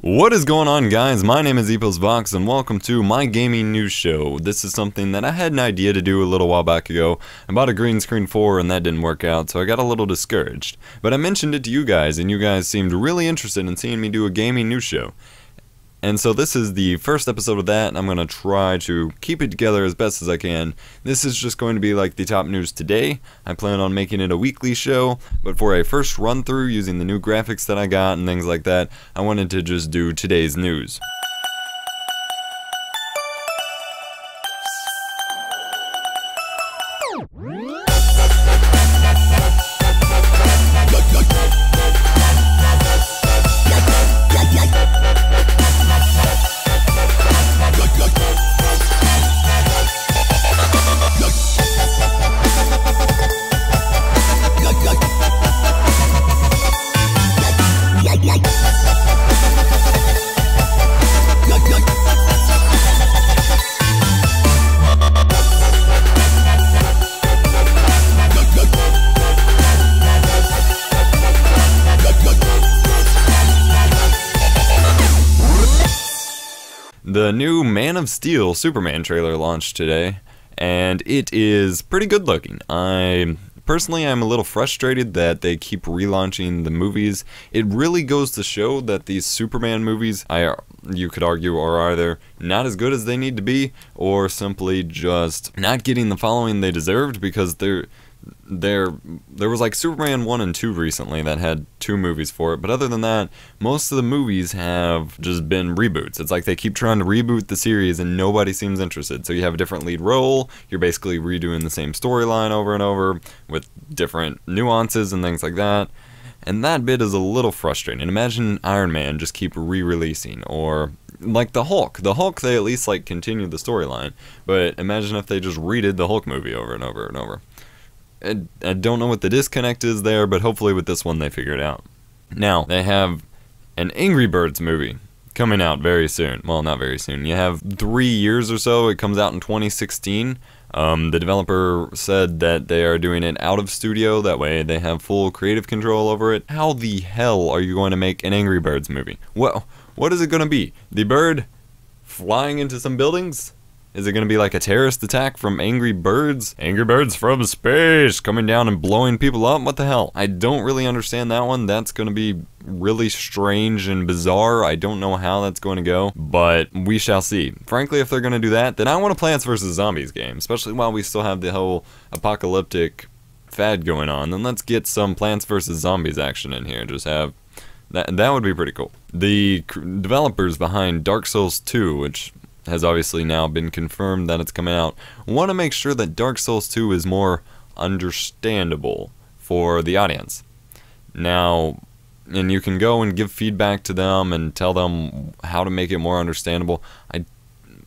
What is going on, guys? My name is EposVox and welcome to my gaming news show. This is something that I had an idea to do a little while back ago. I bought a green screen 4 and that didn't work out, so I got a little discouraged. But I mentioned it to you guys and you guys seemed really interested in seeing me do a gaming news show. And so this is the first episode of that, and I'm going to try to keep it together as best as I can. This is just going to be like the top news today. I plan on making it a weekly show, but for a first run through using the new graphics that I got and things like that, I wanted to just do today's news. The new Man of Steel Superman trailer launched today, and it is pretty good looking. Personally, I'm a little frustrated that they keep relaunching the movies. It really goes to show that these Superman movies, you could argue, are either not as good as they need to be, or simply just not getting the following they deserved, because there was like Superman 1 and 2 recently that had 2 movies for it, but other than that, most of the movies have just been reboots. It's like they keep trying to reboot the series and nobody seems interested. So you have a different lead role, you're basically redoing the same storyline over and over with different nuances and things like that. And that bit is a little frustrating. Imagine Iron Man just keep re-releasing, or like the Hulk. The Hulk, they at least like continue the storyline, but imagine if they just redid the Hulk movie over and over and over. I don't know what the disconnect is there, but hopefully with this one they figure it out. Now, they have an Angry Birds movie coming out very soon. Well, not very soon. You have 3 years or so. It comes out in 2016. The developer said that they are doing it out of studio. That way they have full creative control over it. How the hell are you going to make an Angry Birds movie? Well, what is it going to be? The bird flying into some buildings? Is it going to be like a terrorist attack from Angry Birds? Angry Birds from space coming down and blowing people up? What the hell? I don't really understand that one. That's going to be really strange and bizarre. I don't know how that's going to go, but we shall see. Frankly, if they're going to do that, then I want a Plants vs. Zombies game, especially while we still have the whole apocalyptic fad going on. Then let's get some Plants vs. Zombies action in here. Just have that would be pretty cool. The developers behind Dark Souls 2, which has obviously now been confirmed that it's coming out, want to make sure that Dark Souls 2 is more understandable for the audience. Now, and you can go and give feedback to them and tell them how to make it more understandable.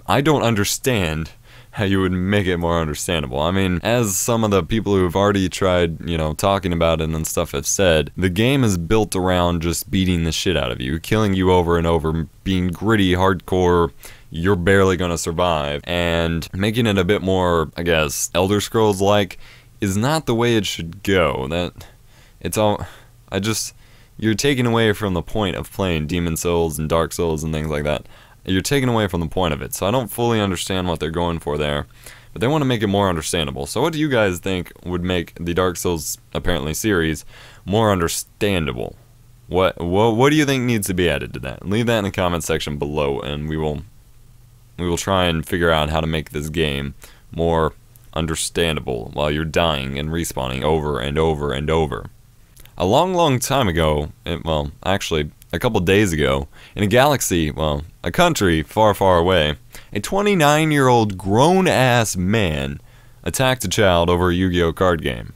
I don't understand how you would make it more understandable. I mean, as some of the people who have already tried, talking about it and stuff have said, the game is built around just beating the shit out of you, killing you over and over, being gritty, hardcore, you're barely gonna survive, and making it a bit more, I guess, Elder Scrolls-like is not the way it should go. You're taking away from the point of playing Demon Souls and Dark Souls and things like that. You're taking away from the point of it, so I don't fully understand what they're going for there, but they want to make it more understandable. So what do you guys think would make the Dark Souls, apparently, series more understandable? What do you think needs to be added to that? Leave that in the comment section below, and we will try and figure out how to make this game more understandable while you're dying and respawning over and over and over. A long time ago, well, actually, a couple days ago, in a galaxy, well, a country far away, a 29-year-old grown-ass man attacked a child over a Yu-Gi-Oh card game.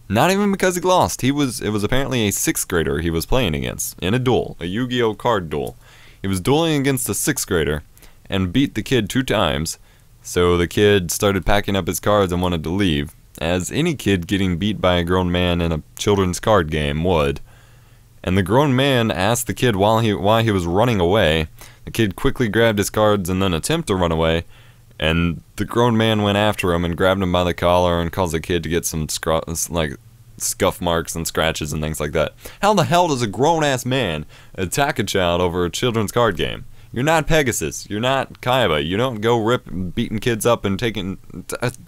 Not even because he lost. It was apparently a 6th grader he was playing against in a duel, a Yu-Gi-Oh card duel. He was dueling against a 6th grader and beat the kid 2 times, so the kid started packing up his cards and wanted to leave, as any kid getting beat by a grown man in a children's card game would. And the grown man asked the kid why he was running away. The kid quickly grabbed his cards and then attempted to run away, and the grown man went after him and grabbed him by the collar and caused the kid to get some scuff marks and scratches and things like that. How the hell does a grown-ass man attack a child over a children's card game? You're not Pegasus. You're not Kaiba. You don't go beating kids up and taking...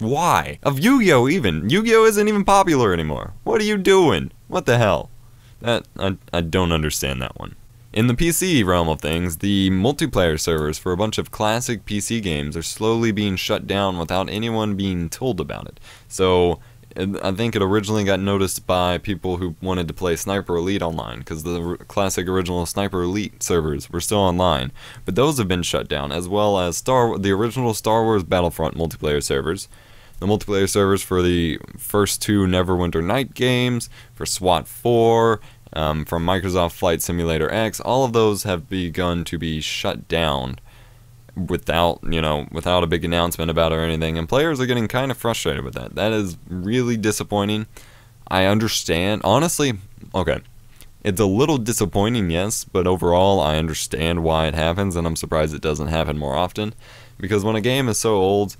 why? Of Yu-Gi-Oh! Even. Yu-Gi-Oh! Isn't even popular anymore. What are you doing? What the hell? I don't understand that one. In the PC realm of things, the multiplayer servers for a bunch of classic PC games are slowly being shut down without anyone being told about it. So, I think it originally got noticed by people who wanted to play Sniper Elite online, because the classic original Sniper Elite servers were still online. But those have been shut down, as well as the original Star Wars Battlefront multiplayer servers. The multiplayer servers for the first two Neverwinter Night games, for SWAT 4, from Microsoft Flight Simulator X, all of those have begun to be shut down without a big announcement about it or anything, and players are getting kind of frustrated with that. That is really disappointing. I understand, honestly, okay, it's a little disappointing, yes, but overall I understand why it happens, and I'm surprised it doesn't happen more often, because when a game is so old,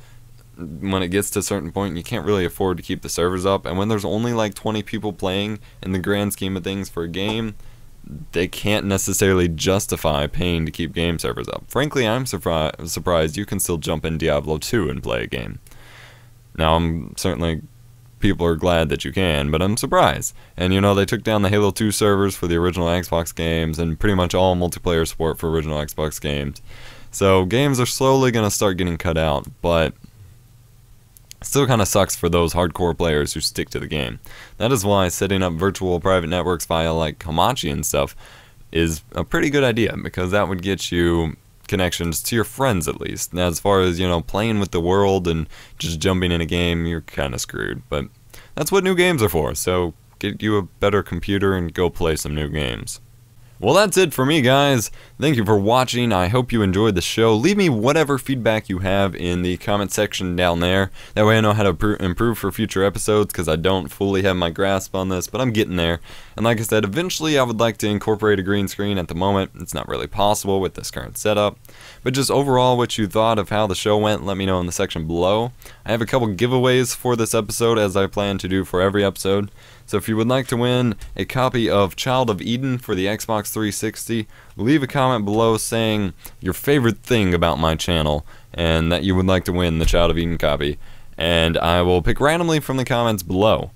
when it gets to a certain point, you can't really afford to keep the servers up, and when there's only like 20 people playing in the grand scheme of things for a game, they can't necessarily justify paying to keep game servers up. Frankly, I'm surprised you can still jump in Diablo 2 and play a game. Now, certainly people are glad that you can, but I'm surprised. And they took down the Halo 2 servers for the original Xbox games, and pretty much all multiplayer support for original Xbox games. So games are slowly going to start getting cut out, but still kind of sucks for those hardcore players who stick to the game. That is why setting up virtual private networks via like Hamachi and stuff is a pretty good idea, because that would get you connections to your friends at least. Now, as far as, playing with the world and just jumping in a game, you're kind of screwed. But that's what new games are for, so get you a better computer and go play some new games. Well, that's it for me, guys. Thank you for watching. I hope you enjoyed the show. Leave me whatever feedback you have in the comment section down there. That way I know how to improve for future episodes, because I don't fully have my grasp on this, but I'm getting there. And like I said, eventually I would like to incorporate a green screen. At the moment, it's not really possible with this current setup. But just overall, what you thought of how the show went, let me know in the section below. I have a couple giveaways for this episode, as I plan to do for every episode. So if you would like to win a copy of Child of Eden for the Xbox 360, leave a comment below saying your favorite thing about my channel and that you would like to win the Child of Eden copy. And I will pick randomly from the comments below.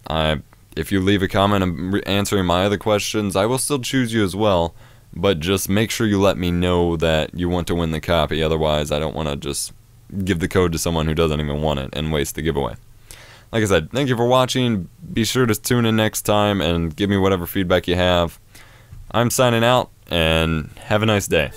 If you leave a comment answering my other questions, I will still choose you as well. But just make sure you let me know that you want to win the copy. Otherwise, I don't want to just give the code to someone who doesn't even want it and waste the giveaway. Like I said, thank you for watching. Be sure to tune in next time and give me whatever feedback you have. I'm signing out, and have a nice day.